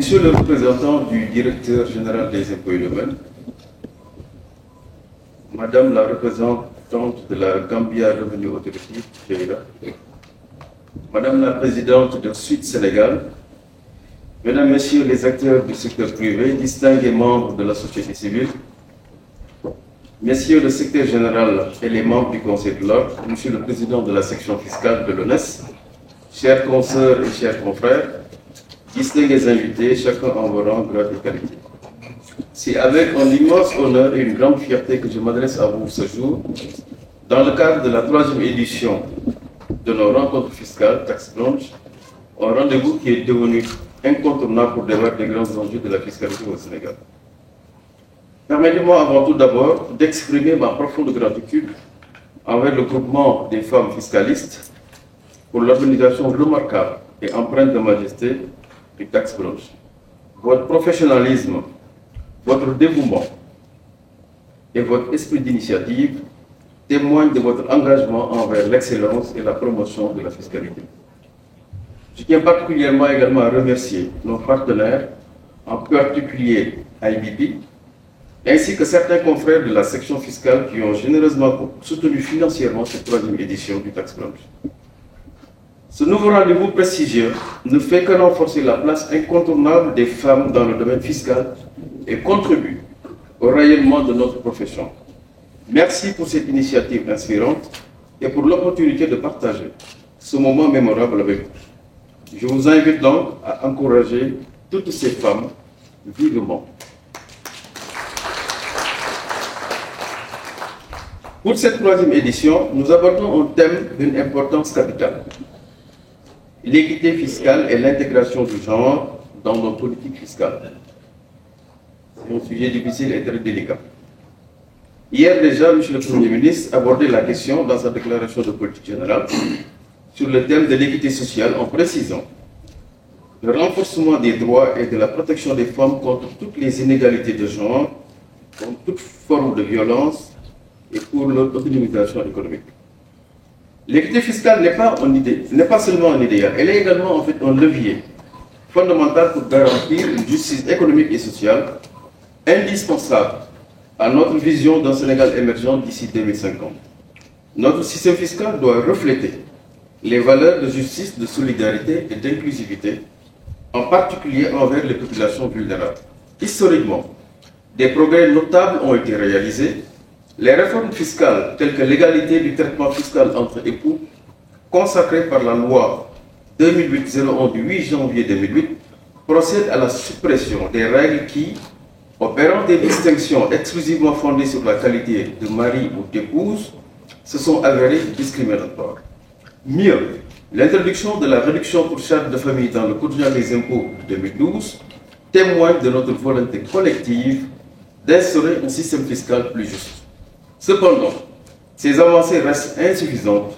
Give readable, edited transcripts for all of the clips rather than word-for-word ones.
Monsieur le représentant du directeur général des impôts et domaines, Madame la représentante de la Gambia Revenue Authority, Madame la présidente de Suite Sénégal, Mesdames, Messieurs les acteurs du secteur privé, distingués membres de la société civile, Messieurs le secrétaire général et les membres du Conseil de l'Ordre, Monsieur le président de la section fiscale de l'ONES, chers consoeurs et chers confrères, distingués invités, chacun en vos rangs, grades et qualités. C'est avec un immense honneur et une grande fierté que je m'adresse à vous ce jour, dans le cadre de la 3e édition de nos rencontres fiscales Taxe Blanche, un rendez-vous qui est devenu incontournable pour débattre des grands enjeux de la fiscalité au Sénégal. Permettez-moi avant tout d'abord d'exprimer ma profonde gratitude envers le groupement des femmes fiscalistes pour l'organisation remarquable et empreinte de majesté du Taxe Blanche. Votre professionnalisme, votre dévouement et votre esprit d'initiative témoignent de votre engagement envers l'excellence et la promotion de la fiscalité. Je tiens particulièrement également à remercier nos partenaires, en particulier IBP, ainsi que certains confrères de la section fiscale qui ont généreusement soutenu financièrement cette 3e édition du Taxe Blanche. Ce nouveau rendez-vous prestigieux ne fait que renforcer la place incontournable des femmes dans le domaine fiscal et contribue au rayonnement de notre profession. Merci pour cette initiative inspirante et pour l'opportunité de partager ce moment mémorable avec vous. Je vous invite donc à encourager toutes ces femmes vivement. Pour cette 3e édition, nous abordons un thème d'une importance capitale: l'équité fiscale et l'intégration du genre dans nos politiques fiscales. C'est un sujet difficile et très délicat. Hier déjà, M. le Premier ministre abordait la question dans sa déclaration de politique générale sur le thème de l'équité sociale en précisant le renforcement des droits et de la protection des femmes contre toutes les inégalités de genre, contre toute forme de violence et pour leur autonomisation économique. L'équité fiscale n'est pas seulement un idéal, elle est également en fait un levier fondamental pour garantir une justice économique et sociale indispensable à notre vision d'un Sénégal émergent d'ici 2050. Notre système fiscal doit refléter les valeurs de justice, de solidarité et d'inclusivité, en particulier envers les populations vulnérables. Historiquement, des progrès notables ont été réalisés. Les réformes fiscales, telles que l'égalité du traitement fiscal entre époux, consacrée par la loi 2008-01 du 8 janvier 2008, procèdent à la suppression des règles qui, opérant des distinctions exclusivement fondées sur la qualité de mari ou d'épouse, se sont avérées discriminatoires. Mieux, l'introduction de la réduction pour charge de famille dans le Code général des impôts 2012 témoigne de notre volonté collective d'instaurer un système fiscal plus juste. Cependant, ces avancées restent insuffisantes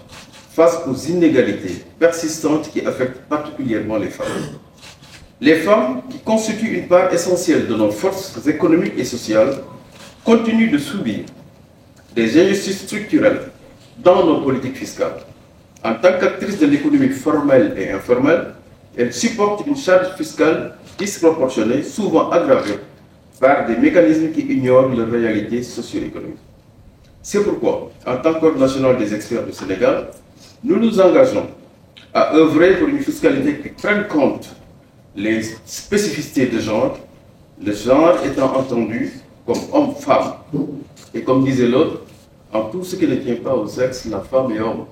face aux inégalités persistantes qui affectent particulièrement les femmes. Les femmes, qui constituent une part essentielle de nos forces économiques et sociales, continuent de subir des injustices structurelles dans nos politiques fiscales. En tant qu'actrices de l'économie formelle et informelle, elles supportent une charge fiscale disproportionnée, souvent aggravée par des mécanismes qui ignorent leurs réalités socio-économiques. C'est pourquoi, en tant qu'Ordre national des experts du Sénégal, nous nous engageons à œuvrer pour une fiscalité qui prenne compte les spécificités de genre, le genre étant entendu comme homme-femme. Et comme disait l'autre, en tout ce qui ne tient pas au sexe, la femme est homme.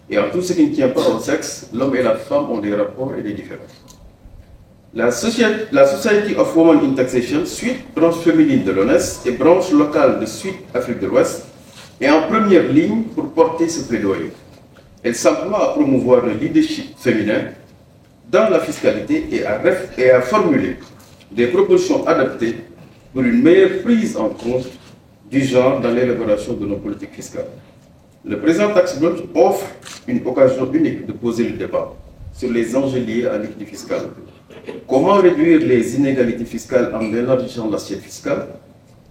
Et en tout ce qui ne tient pas au sexe, l'homme et la femme ont des rapports et des différences. La Society of Women in Taxation, suite branche féminine de l'ONES et branche locale de Suite Afrique de l'Ouest, est en première ligne pour porter ce plaidoyer. Elle s'emploie à promouvoir le leadership féminin dans la fiscalité et à formuler des propositions adaptées pour une meilleure prise en compte du genre dans l'élaboration de nos politiques fiscales. Le présent Taxe Blanche offre une occasion unique de poser le débat sur les enjeux liés à l'équité fiscale. Comment réduire les inégalités fiscales en élargissant l'assiette fiscale?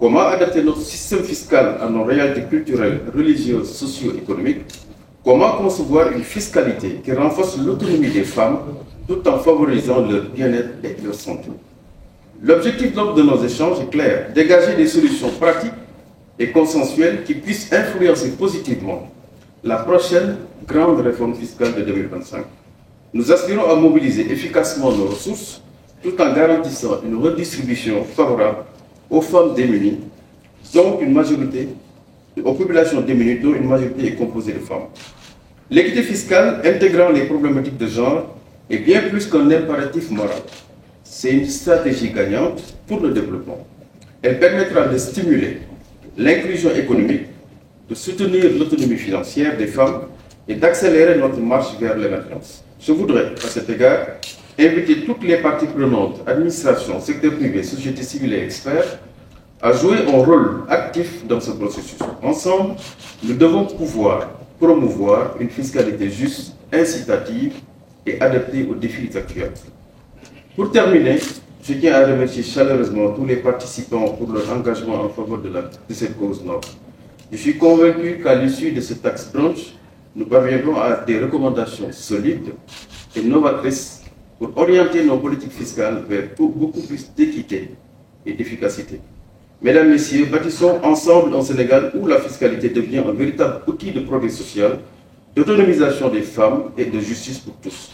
Comment adapter notre système fiscal à nos réalités culturelles, religieuses, socio-économiques? Comment concevoir une fiscalité qui renforce l'autonomie des femmes tout en favorisant leur bien-être et leur santé. L'objectif donc de nos échanges est clair, dégager des solutions pratiques et consensuelles qui puissent influencer positivement la prochaine grande réforme fiscale de 2025. Nous aspirons à mobiliser efficacement nos ressources tout en garantissant une redistribution favorable aux femmes démunies, dont une majorité, aux populations démunies dont une majorité est composée de femmes. L'équité fiscale intégrant les problématiques de genre est bien plus qu'un impératif moral. C'est une stratégie gagnante pour le développement. Elle permettra de stimuler l'inclusion économique, de soutenir l'autonomie financière des femmes et d'accélérer notre marche vers l'émergence. Je voudrais, à cet égard, inviter toutes les parties prenantes, administration, secteur privé, société civile et experts, à jouer un rôle actif dans ce processus. Ensemble, nous devons pouvoir promouvoir une fiscalité juste, incitative et adaptée aux défis actuels. Pour terminer, je tiens à remercier chaleureusement tous les participants pour leur engagement en faveur de cette cause noble. Je suis convaincu qu'à l'issue de ce taxe blanche, nous parviendrons à des recommandations solides et novatrices pour orienter nos politiques fiscales vers beaucoup plus d'équité et d'efficacité. Mesdames, Messieurs, bâtissons ensemble un Sénégal où la fiscalité devient un véritable outil de progrès social, d'autonomisation des femmes et de justice pour tous.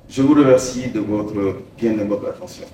Je vous remercie de votre bien aimable attention.